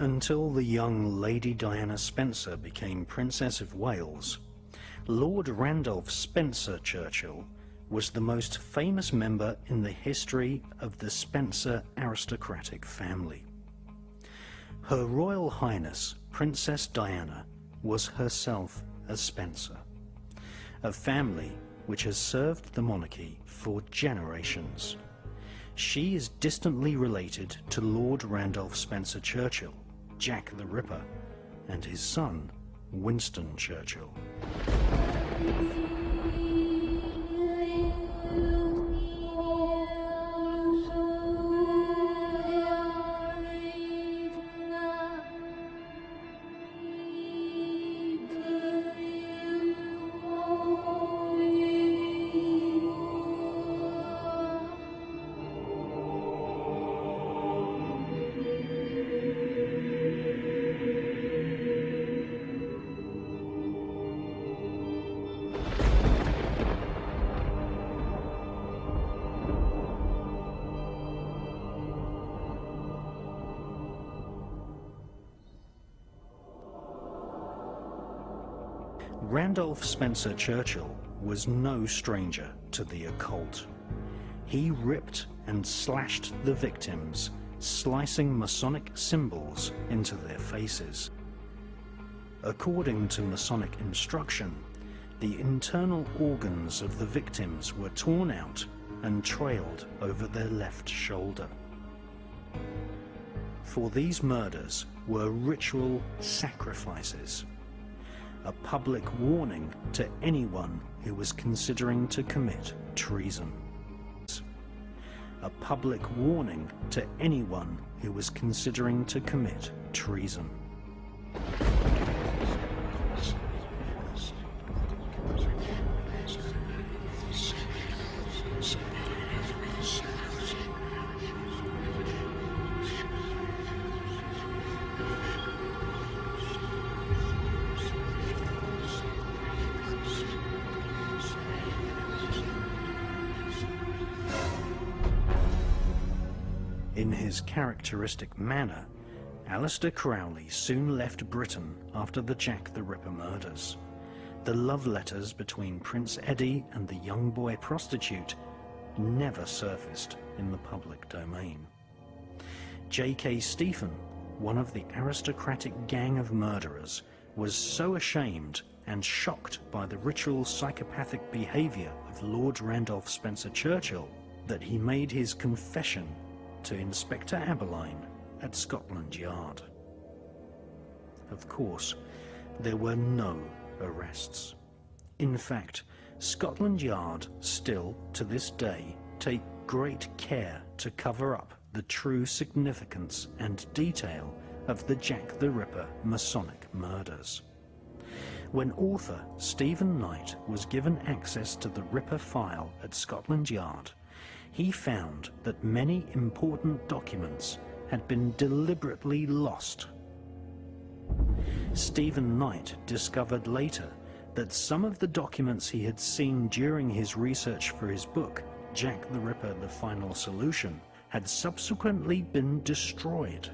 Until the young Lady Diana Spencer became Princess of Wales, Lord Randolph Spencer Churchill was the most famous member in the history of the Spencer aristocratic family. Her Royal Highness Princess Diana was herself a Spencer, a family which has served the monarchy for generations. She is distantly related to Lord Randolph Spencer Churchill, Jack the Ripper, and his son, Winston Churchill. Randolph Spencer Churchill was no stranger to the occult. He ripped and slashed the victims, slicing Masonic symbols into their faces. According to Masonic instruction, the internal organs of the victims were torn out and trailed over their left shoulder. For these murders were ritual sacrifices, a public warning to anyone who was considering to commit treason. A public warning to anyone who was considering to commit treason. In his characteristic manner, Aleister Crowley soon left Britain after the Jack the Ripper murders. The love letters between Prince Eddie and the young boy prostitute never surfaced in the public domain. J.K. Stephen, one of the aristocratic gang of murderers, was so ashamed and shocked by the ritual psychopathic behavior of Lord Randolph Spencer Churchill that he made his confession to Inspector Abberline at Scotland Yard. Of course, there were no arrests. In fact, Scotland Yard still, to this day, take great care to cover up the true significance and detail of the Jack the Ripper Masonic murders. When author Stephen Knight was given access to the Ripper file at Scotland Yard, he found that many important documents had been deliberately lost. Stephen Knight discovered later that some of the documents he had seen during his research for his book, Jack the Ripper: The Final Solution, had subsequently been destroyed.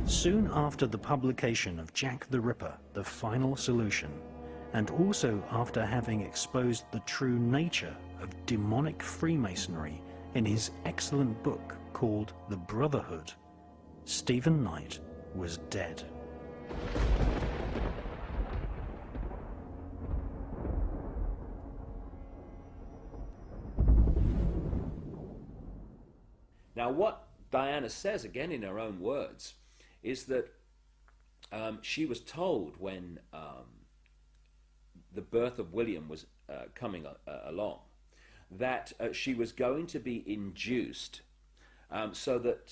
Soon after the publication of Jack the Ripper: The Final Solution, and also after having exposed the true nature of demonic Freemasonry in his excellent book called The Brotherhood, Stephen Knight was dead. Now, what Diana says, again in her own words, is that she was told when the birth of William was coming along, that she was going to be induced so that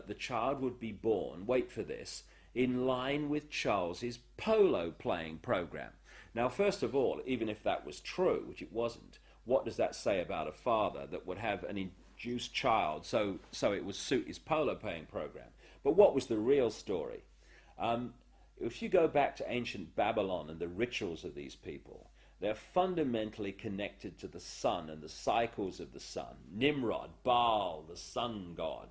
the child would be born, wait for this, in line with Charles's polo playing program. Now, first of all, even if that was true, which it wasn't, what does that say about a father that would have an induced child so it would suit his polo playing program? But what was the real story? If you go back to ancient Babylon and the rituals of these people, they're fundamentally connected to the sun and the cycles of the sun. Nimrod, Baal, the sun god,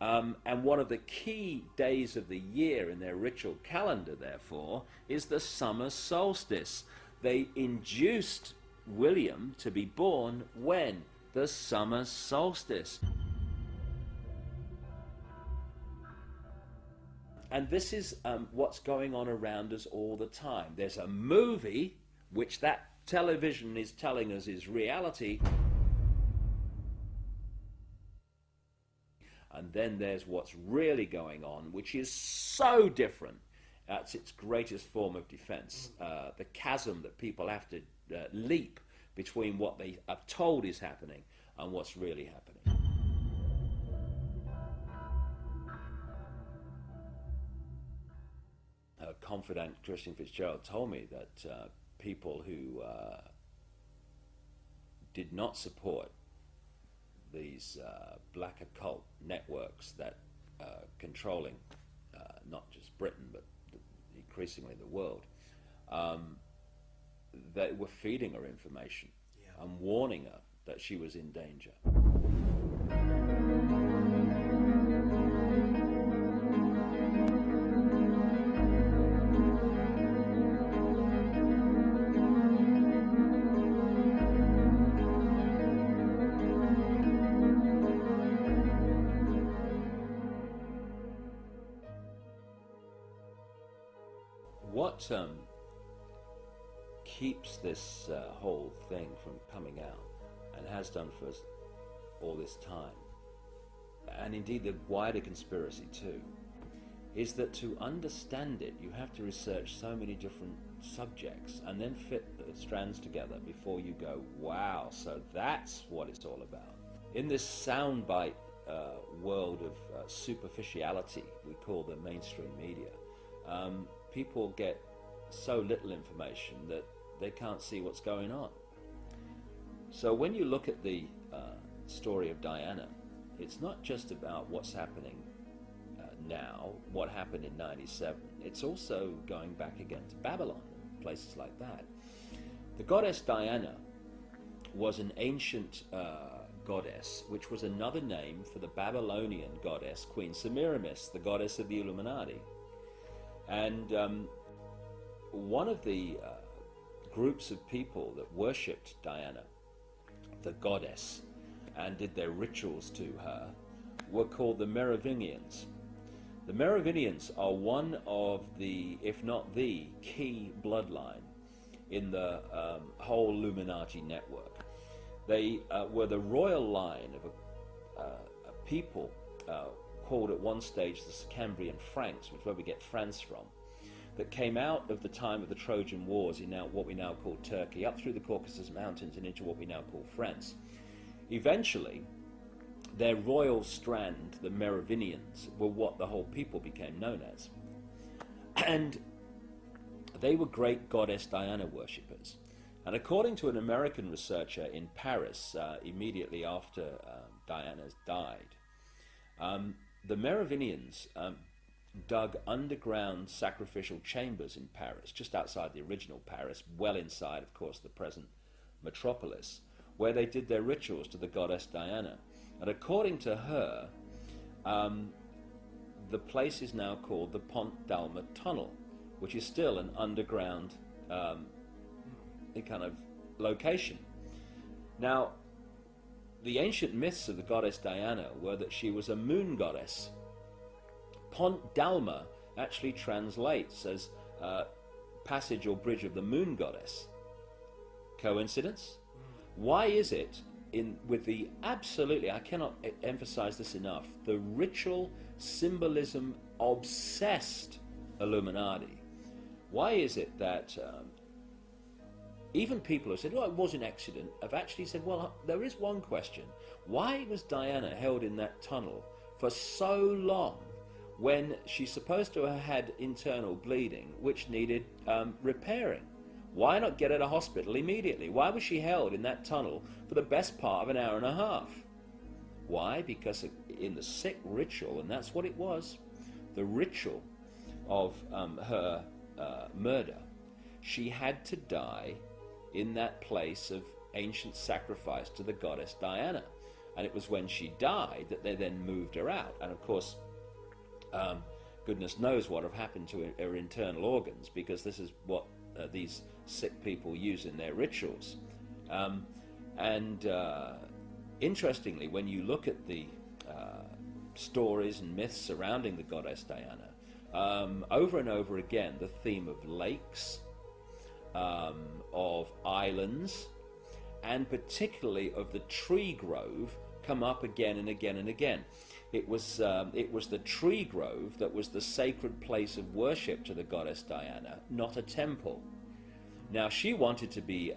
And one of the key days of the year in their ritual calendar, therefore, is the summer solstice. They induced William to be born when? The summer solstice. And this is what's going on around us all the time. There's a movie, which that television is telling us is reality. And then there's what's really going on, which is so different. That's its greatest form of defense. The chasm that people have to leap between what they are told is happening and what's really happening. A confidant, Christian Fitzgerald, told me that people who did not support these black occult networks that controlling not just Britain but increasingly the world, they were feeding her information and warning her that she was in danger. What keeps this whole thing from coming out, and has done for us all this time, and indeed the wider conspiracy too, is that to understand it you have to research so many different subjects and then fit the strands together before you go, wow, so that's what it's all about. In this soundbite world of superficiality we call the mainstream media, people get so little information that they can't see what's going on. So when you look at the story of Diana, it's not just about what's happening now, what happened in 97. It's also going back again to Babylon and places like that. The goddess Diana was an ancient goddess, which was another name for the Babylonian goddess Queen Semiramis, the goddess of the Illuminati. And one of the groups of people that worshipped Diana, the goddess, and did their rituals to her were called the Merovingians. The Merovingians are one of the, if not the, key bloodline in the whole Illuminati network. They were the royal line of a people called at one stage the Cambrian Franks, which is where we get France from, that came out of the time of the Trojan Wars in now what we now call Turkey, up through the Caucasus Mountains and into what we now call France. Eventually, their royal strand, the Merovingians, were what the whole people became known as. And they were great goddess Diana worshippers. And according to an American researcher in Paris, immediately after Diana died, the Merovingians dug underground sacrificial chambers in Paris, just outside the original Paris, well inside, of course, the present metropolis, where they did their rituals to the goddess Diana. And according to her, the place is now called the Pont d'Alma Tunnel, which is still an underground kind of location. Now, the ancient myths of the goddess Diana were that she was a moon goddess. Pont d'Alma actually translates as passage or bridge of the moon goddess. Coincidence? Why is it with the absolutely, I cannot emphasize this enough, the ritual symbolism obsessed Illuminati, why is it that even people who said, oh, it was an accident, have actually said, well, there is one question. Why was Diana held in that tunnel for so long when she's supposed to have had internal bleeding, which needed repairing? Why not get her to hospital immediately? Why was she held in that tunnel for the best part of an hour and a half? Why? Because in the sick ritual, and that's what it was, the ritual of her murder, she had to die in that place of ancient sacrifice to the goddess Diana. And it was when she died that they then moved her out. And of course, goodness knows what have happened to her internal organs, because this is what these sick people use in their rituals. Interestingly, when you look at the stories and myths surrounding the goddess Diana, over and over again, the theme of lakes, of islands, and particularly of the tree grove come up again and again and again. It was the tree grove that was the sacred place of worship to the goddess Diana, not a temple. Now, she wanted to be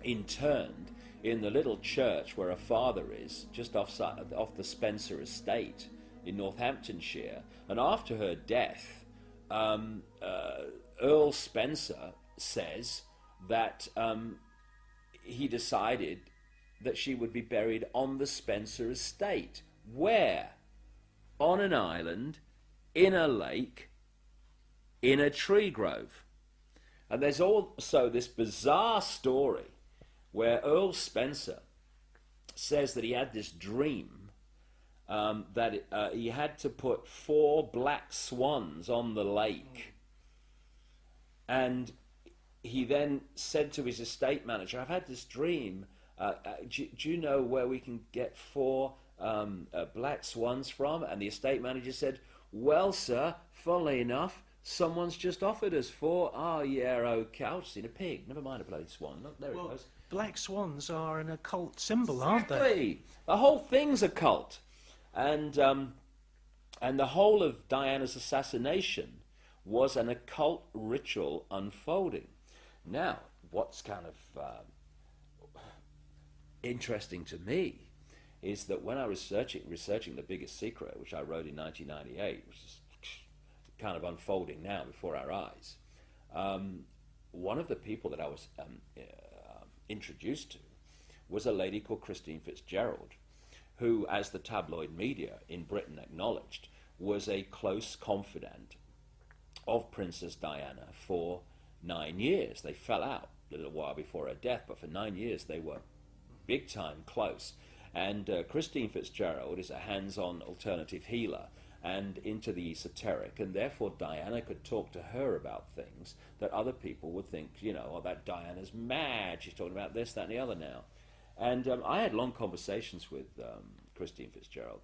interned in the little church where her father is, just off the Spencer estate in Northamptonshire. And after her death, Earl Spencer says that he decided that she would be buried on the Spencer estate. Where? On an island, in a lake, in a tree grove. And there's also this bizarre story where Earl Spencer says that he had this dream that he had to put 4 black swans on the lake. And he then said to his estate manager, I've had this dream. Do you know where we can get 4 black swans from? And the estate manager said, well, sir, funnily enough, someone's just offered us 4. Oh, yeah, okay. I've seen a pig. Never mind a bloody swan. Look, there it goes. Black swans are an occult symbol, aren't they? Exactly. The whole thing's a cult. And the whole of Diana's assassination was an occult ritual unfolding. Now, what's kind of interesting to me is that when I was researching The Biggest Secret, which I wrote in 1998, which is kind of unfolding now before our eyes, one of the people that I was introduced to was a lady called Christine Fitzgerald, who, as the tabloid media in Britain acknowledged, was a close confidant of Princess Diana for 9 years. They fell out a little while before her death, but for 9 years they were big time close. And Christine Fitzgerald is a hands-on alternative healer and into the esoteric, and therefore Diana could talk to her about things that other people would think, you know, oh, that Diana's mad, she's talking about this, that, and the other now. And I had long conversations with Christine Fitzgerald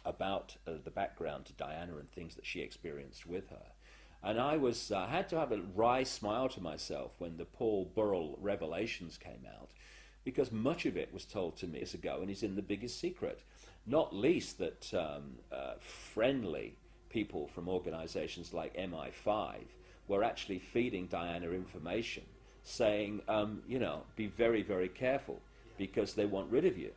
about the background to Diana and things that she experienced with her. And I had to have a wry smile to myself when the Paul Burrell revelations came out, because much of it was told to me years ago and is in The Biggest Secret. Not least that friendly people from organizations like MI5 were actually feeding Diana information, saying, you know, be very, very careful because they want rid of you.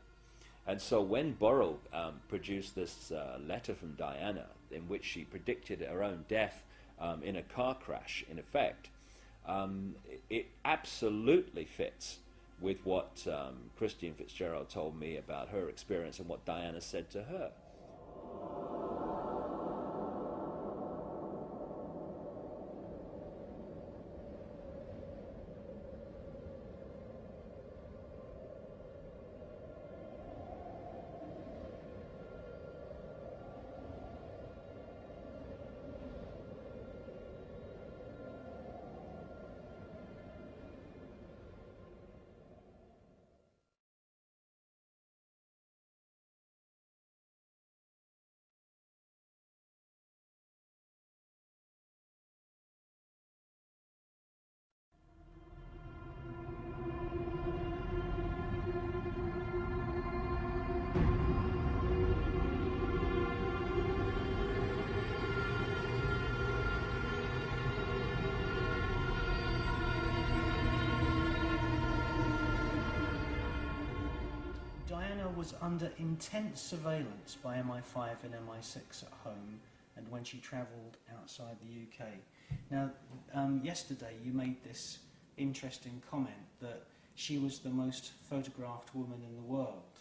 And so when Burrell produced this letter from Diana in which she predicted her own death in a car crash, in effect, it absolutely fits with what Christine Fitzgerald told me about her experience and what Diana said to her. Diana was under intense surveillance by MI5 and MI6 at home and when she travelled outside the UK. Now, yesterday you made this interesting comment that she was the most photographed woman in the world.